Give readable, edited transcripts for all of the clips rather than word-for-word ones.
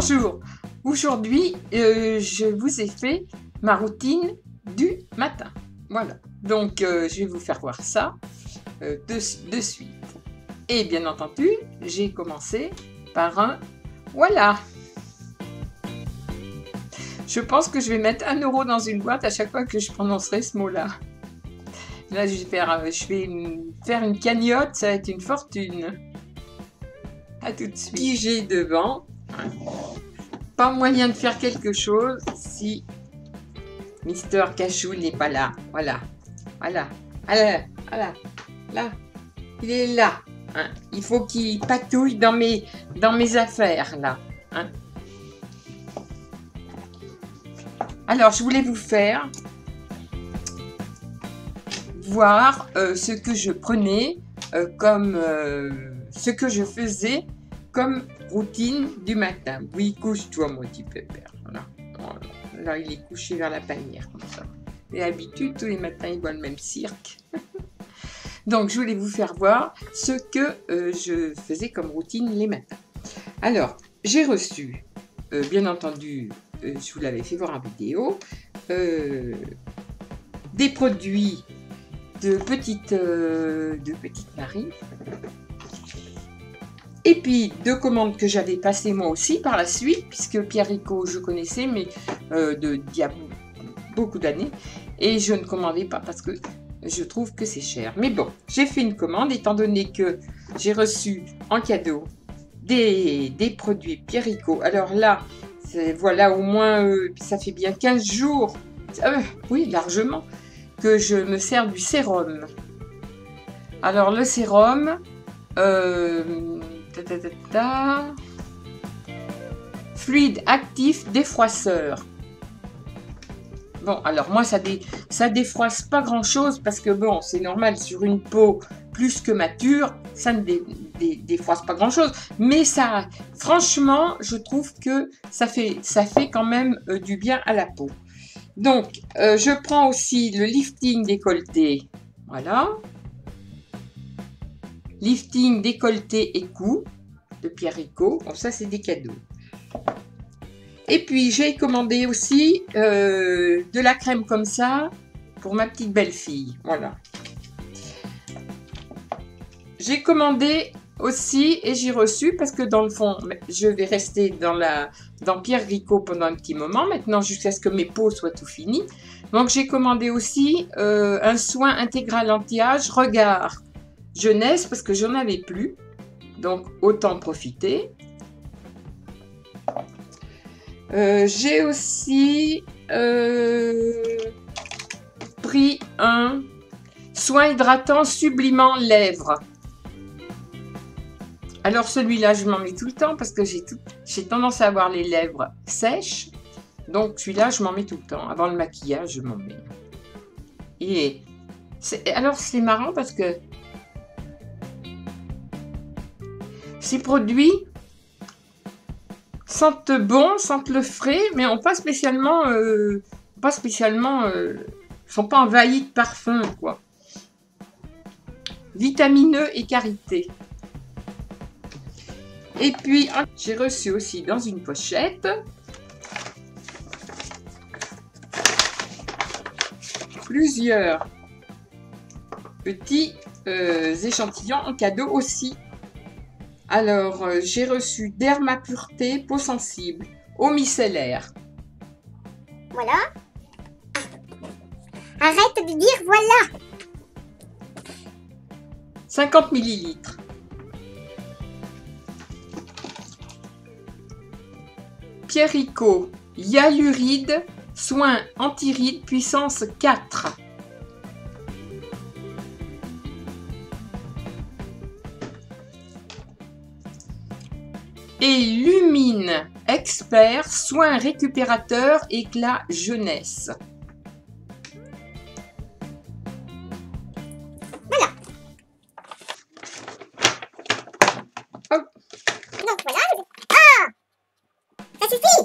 Bonjour, aujourd'hui je vous ai fait ma routine du matin. Voilà, donc je vais vous faire voir ça de suite. Et bien entendu, j'ai commencé par un voilà. Je pense que je vais mettre 1 € dans une boîte à chaque fois que je prononcerai ce mot-là. Là, je vais faire une cagnotte, ça va être une fortune. À tout de suite. Qui j'ai devant. Pas moyen de faire quelque chose si Mister Cachou n'est pas là. Voilà. Voilà. Voilà. Voilà. Là. Il est là. Hein. Il faut qu'il patouille dans mes affaires, là. Hein. Alors, je voulais vous faire voir ce que je prenais comme ce que je faisais comme routine du matin. Oui, couche-toi, mon petit pépère. Voilà. Voilà. Là, il est couché vers la panière, comme ça. Et d'habitude, tous les matins, il voit le même cirque. Donc, je voulais vous faire voir ce que je faisais comme routine les matins. Alors, j'ai reçu, bien entendu, je vous l'avais fait voir en vidéo, des produits de petite Marie. Et puis, 2 commandes que j'avais passées moi aussi par la suite, puisque Pierre Ricot, je connaissais, mais d'il y a beaucoup d'années. Et je ne commandais pas parce que je trouve que c'est cher. Mais bon, j'ai fait une commande, étant donné que j'ai reçu en cadeau des produits Pierre Ricot. Alors là, voilà, au moins, ça fait bien 15 jours, oui, largement, que je me sers du sérum. Alors, le sérum... fluide actif défroisseur. Bon, alors moi ça défroisse pas grand chose parce que bon, c'est normal sur une peau plus que mature, ça ne défroisse pas grand chose, mais ça, franchement, je trouve que ça fait quand même du bien à la peau. Donc, je prends aussi le lifting décolleté, voilà. Lifting décolleté et cou de Pierre Ricot. Bon, ça, c'est des cadeaux. Et puis, j'ai commandé aussi de la crème comme ça pour ma petite belle-fille. Voilà. J'ai commandé aussi et j'ai reçu parce que dans le fond, je vais rester dans Pierre Ricot pendant un petit moment maintenant jusqu'à ce que mes peaux soient tout finies. Donc, j'ai commandé aussi un soin intégral anti-âge Regard Jeunesse parce que j'en avais plus, donc autant profiter. J'ai aussi pris un soin hydratant sublimant lèvres. Alors celui-là, je m'en mets tout le temps parce que j'ai tendance à avoir les lèvres sèches. Donc celui-là, je m'en mets tout le temps. Avant le maquillage, je m'en mets. Et alors c'est marrant parce que ces produits sentent bon, sentent le frais, mais ont pas spécialement, sont pas envahis de parfum, quoi. Vitamineux et karité. Et puis, j'ai reçu aussi dans une pochette plusieurs petits échantillons en cadeau aussi. Alors, j'ai reçu Derma Pureté, peau sensible, eau micellaire. Voilà. Arrête de dire voilà. 50 ml. Pierre Ricot, hyaluride, soin anti-rides, puissance 4. Et Lumine Expert, soin récupérateur, éclat jeunesse. Voilà. Oh. Donc voilà. Ah, ça suffit.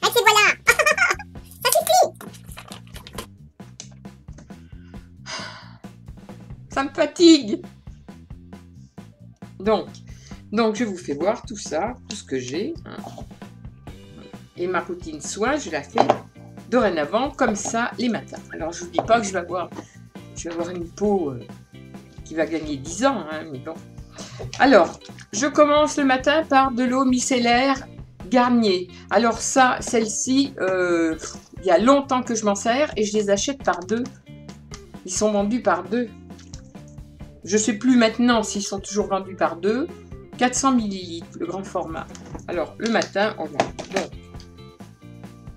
Ah, c'est voilà. Ça suffit. Ça me fatigue. Donc, je vous fais voir tout ça, tout ce que j'ai. Et ma routine soin, je la fais dorénavant comme ça les matins. Alors je ne vous dis pas que je vais avoir une peau qui va gagner 10 ans, hein, mais bon. Alors, je commence le matin par de l'eau micellaire Garnier. Alors ça, celle-ci, il y a longtemps que je m'en sers et je les achète par 2. Ils sont vendus par 2. Je ne sais plus maintenant s'ils sont toujours vendus par 2. 400 ml, le grand format. Alors, le matin, on va... Donc,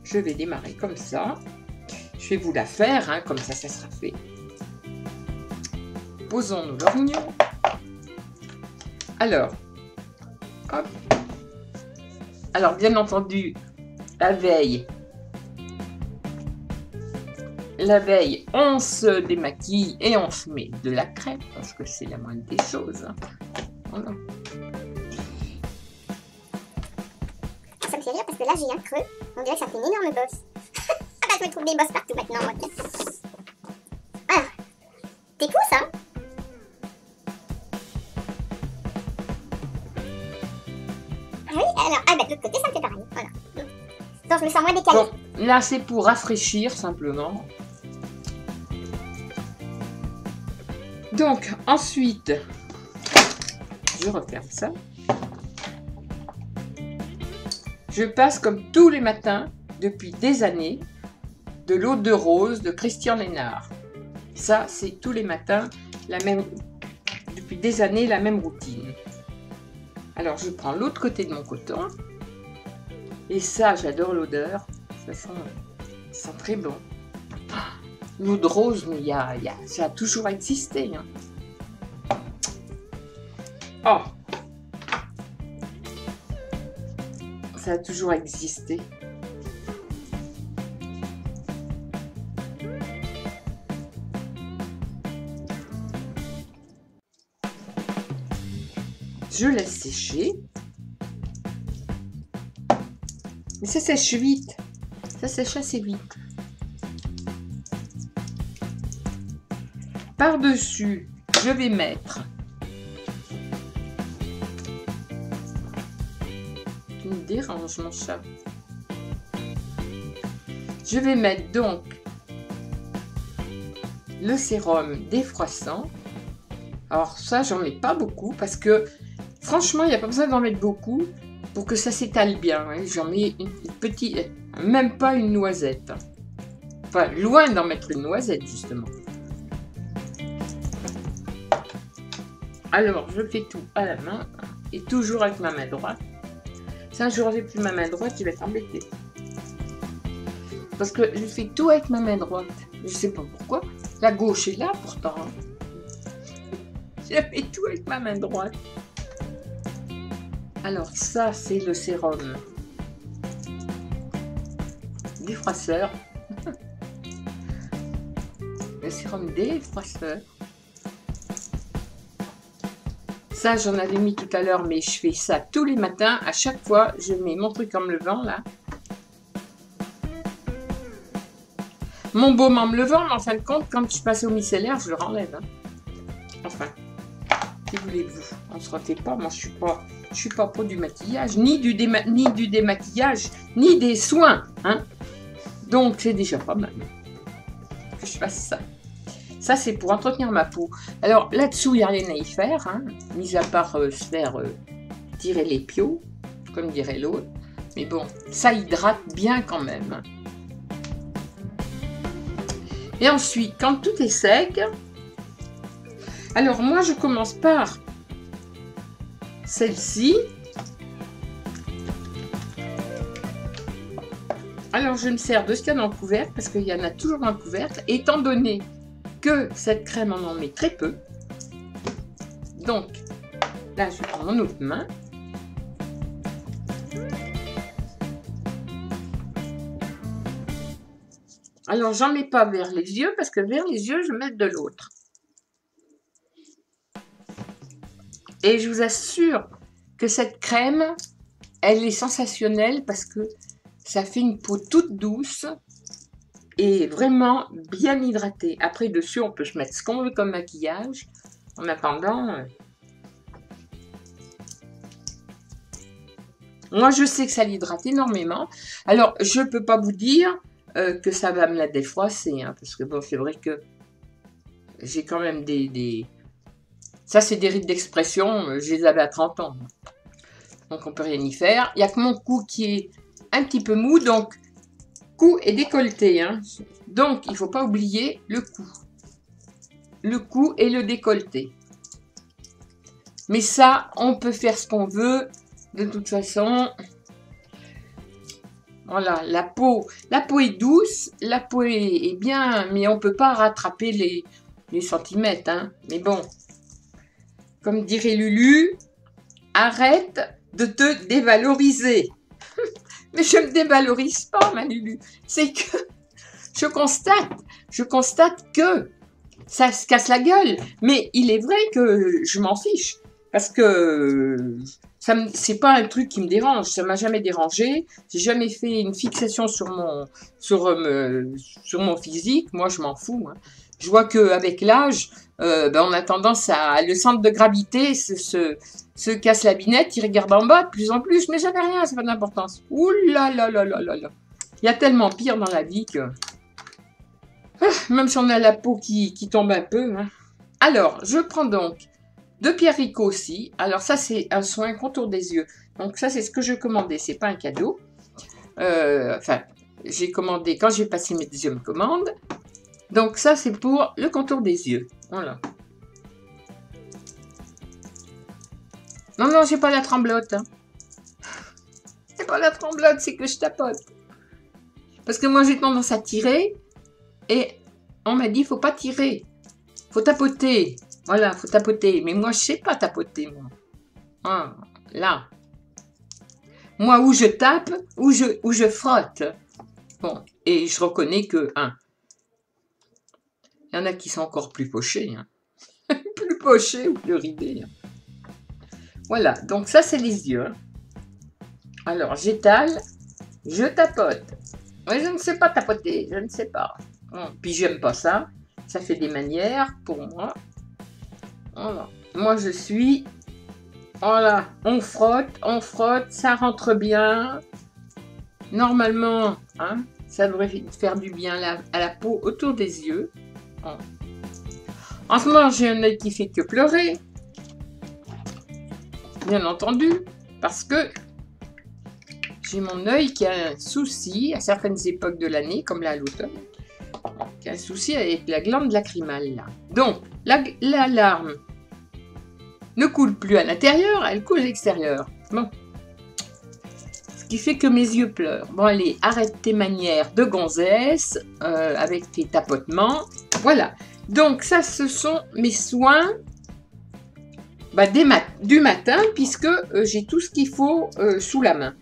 je vais démarrer comme ça. Je vais vous la faire, hein, comme ça, ça sera fait. Posons nos lorgnons. Alors, hop. Alors, bien entendu, la veille, on se démaquille et on se met de la crème, parce que c'est la moindre des choses. Hein. Voilà. Ça me fait rire parce que là, j'ai un creux. On dirait que ça fait une énorme bosse. Ah bah, je me trouve des bosses partout maintenant, moi. Voilà. T'es pouces, hein? Oui, alors, ah bah, de l'autre côté, ça me fait pareil. Voilà. Donc, je me sens moins décalée. Bon, là, c'est pour rafraîchir, simplement. Donc, ensuite, je referme ça. Je passe, comme tous les matins, depuis des années, de l'eau de rose de Christian Lénard. Ça, c'est tous les matins, depuis des années, la même routine. Alors, je prends l'autre côté de mon coton. Et ça, j'adore l'odeur. Ça sent très bon. L'eau de rose, mais ça a toujours existé. Hein. Oh! Ça a toujours existé. Je laisse sécher. Mais ça sèche vite. Ça sèche assez vite. Par-dessus, je vais mettre il me dérange mon chat. Je vais mettre donc le sérum défroissant. Alors ça, j'en mets pas beaucoup parce que franchement, il n'y a pas besoin d'en mettre beaucoup pour que ça s'étale bien. Hein. J'en mets une petite, même pas une noisette. Enfin, loin d'en mettre une noisette, justement. Alors, je fais tout à la main et toujours avec ma main droite. Si un jour j'ai plus ma main droite, je vais être embêtée. Parce que je fais tout avec ma main droite. Je sais pas pourquoi. La gauche est là pourtant. Je fais tout avec ma main droite. Alors ça, c'est le sérum défroisseur. Le sérum défroisseur. Ça, j'en avais mis tout à l'heure, mais je fais ça tous les matins. À chaque fois, je mets mon truc en me levant, là. Mon baume en me levant, mais en fin de compte, quand je passe au micellaire, je le renlève. Hein. Enfin, que voulez-vous? On ne se refait pas. Moi, je suis pas pour du maquillage, ni du démaquillage, ni des soins. Hein. Donc, c'est déjà pas mal que je fasse ça. Ça, c'est pour entretenir ma peau. Alors, là-dessous, il n'y a rien à y faire, hein, mis à part se faire tirer les piaux, comme dirait l'autre. Mais bon, ça hydrate bien quand même. Et ensuite, quand tout est sec, alors moi, je commence par celle-ci. Alors, je me sers de ce qu'il y a dans le couvercle, parce qu'il y en a toujours dans le couvercle, étant donné que cette crème, on en met très peu. Donc, là, je prends mon autre main. Alors, j'en mets pas vers les yeux, parce que vers les yeux, je vais mettre de l'autre. Et je vous assure que cette crème, elle est sensationnelle, parce que ça fait une peau toute douce et vraiment bien hydratée. Après, dessus, on peut se mettre ce qu'on veut comme maquillage. En attendant, Moi, je sais que ça l'hydrate énormément. Alors, je peux pas vous dire que ça va me la défroisser, hein, parce que bon, c'est vrai que j'ai quand même des... Ça, c'est des rides d'expression, je les avais à 30 ans. Donc, on peut rien y faire. Il n'y a que mon cou qui est un petit peu mou, donc cou et décolleté. Hein. Donc, il ne faut pas oublier le cou. Le cou et le décolleté. Mais ça, on peut faire ce qu'on veut. De toute façon, voilà, la peau est douce, la peau est bien, mais on ne peut pas rattraper les centimètres. Hein. Mais bon, comme dirait Lulu, arrête de te dévaloriser. Mais je ne me dévalorise pas, ma Lulu. C'est que je constate que ça se casse la gueule. Mais il est vrai que je m'en fiche. Parce que c'est pas un truc qui me dérange. Ça m'a jamais dérangé. J'ai jamais fait une fixation sur mon physique. Moi, je m'en fous. Hein. Je vois qu'avec l'âge, on a tendance à... Le centre de gravité se casse la binette, il regarde en bas de plus en plus. Mais j'avais rien, c'est pas d'importance. Ouh là là là là là là. Il y a tellement pire dans la vie que... même si on a la peau qui tombe un peu. Hein. Alors, je prends donc de Pierre Rico aussi. Alors ça, c'est un soin contour des yeux. Donc ça, c'est ce que je commandais. C'est pas un cadeau. Enfin, j'ai commandé quand j'ai passé mes deuxièmes commandes. Donc ça, c'est pour le contour des yeux. Voilà. Non, non, j'ai pas la tremblote. Hein. C'est pas la tremblote, c'est que je tapote. Parce que moi, j'ai tendance à tirer. Et on m'a dit, faut pas tirer. Faut tapoter. Voilà, faut tapoter. Mais moi, je sais pas tapoter, moi. Ah, là. Moi, où je tape, où je frotte. Bon, et je reconnais que, il y en a qui sont encore plus pochés. Hein. Plus pochés ou plus ridés. Hein. Voilà, donc ça, c'est les yeux. Hein. Alors, j'étale, je tapote. Mais je ne sais pas tapoter, je ne sais pas. Bon, puis, j'aime pas ça. Ça fait des manières pour moi. Voilà. Moi, je suis... Voilà, on frotte, ça rentre bien. Normalement, hein, ça devrait faire du bien à la peau autour des yeux. Bon. En ce moment, j'ai un œil qui fait que pleurer. Bien entendu, parce que j'ai mon œil qui a un souci à certaines époques de l'année, comme là à l'automne, qui a un souci avec la glande lacrymale. Là. Donc, la larme ne coule plus à l'intérieur, elle coule à l'extérieur. Bon. Ce qui fait que mes yeux pleurent. Bon, allez, arrête tes manières de gonzesse avec tes tapotements. Voilà. Donc, ça, ce sont mes soins du matin, puisque j'ai tout ce qu'il faut sous la main.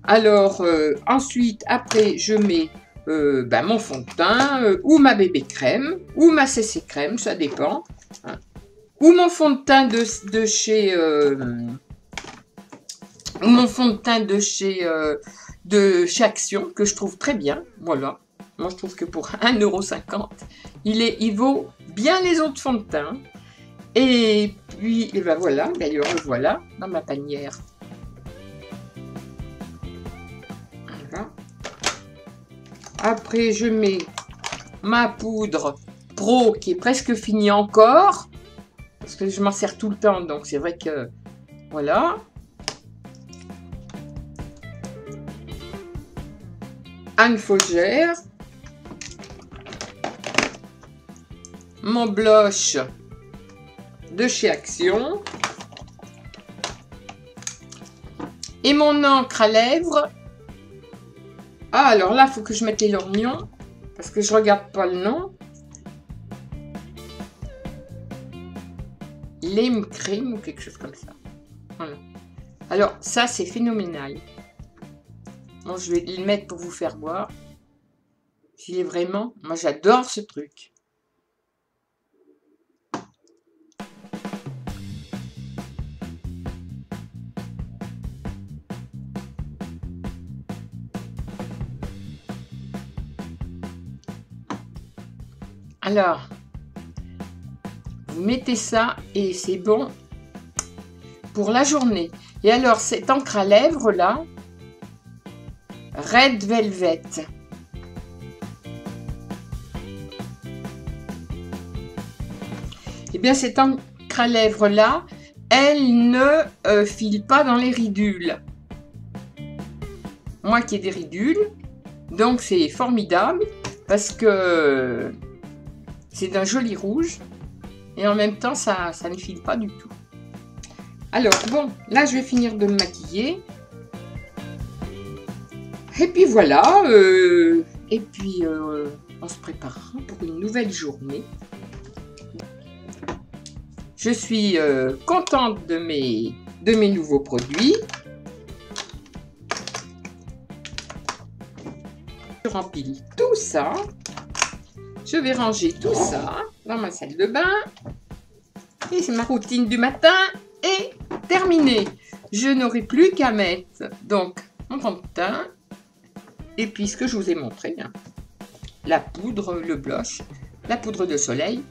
Alors, ensuite, après, je mets mon fond de teint, ou ma bébé crème, ou ma CC crème, ça dépend. Hein. Ou mon fond de teint de chez... mon fond de teint de chez Action, que je trouve très bien. Voilà. Moi, je trouve que pour 1,50 €, il vaut bien les autres fonds de teint. Et puis, et ben voilà, d'ailleurs, voilà, dans ma panière. Voilà. Après, je mets ma poudre Pro qui est presque finie encore. Parce que je m'en sers tout le temps, donc c'est vrai que... Voilà. Anne Faugère. Mon blush de chez Action. Et mon encre à lèvres. Ah, alors là, il faut que je mette les lorgnons. Parce que je regarde pas le nom. Lime crème ou quelque chose comme ça. Voilà. Alors, ça, c'est phénoménal. Bon, je vais le mettre pour vous faire voir. S'il est vraiment... Moi, j'adore ce truc. Alors, vous mettez ça et c'est bon. pour la journée. Et alors, cette encre à lèvres là, Red Velvet. Et bien, cette encre à lèvres là, elle ne file pas dans les ridules. Moi qui ai des ridules, donc c'est formidable parce que c'est d'un joli rouge et en même temps ça ne file pas du tout. Alors bon, là je vais finir de me maquiller et puis voilà, et puis on se préparera pour une nouvelle journée. Je suis contente de mes nouveaux produits. Je remplis tout ça. Je vais ranger tout ça dans ma salle de bain. Et c'est ma routine du matin est terminée. Je n'aurai plus qu'à mettre donc mon fond de teint et puis ce que je vous ai montré, hein, la poudre, le blush, la poudre de soleil.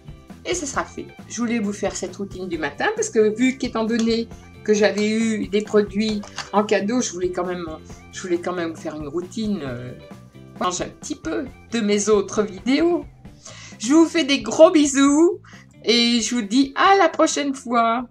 Et ce sera fait. Je voulais vous faire cette routine du matin parce que vu qu'étant donné que j'avais eu des produits en cadeau, je voulais quand même vous faire une routine, change un petit peu de mes autres vidéos. Je vous fais des gros bisous et je vous dis à la prochaine fois.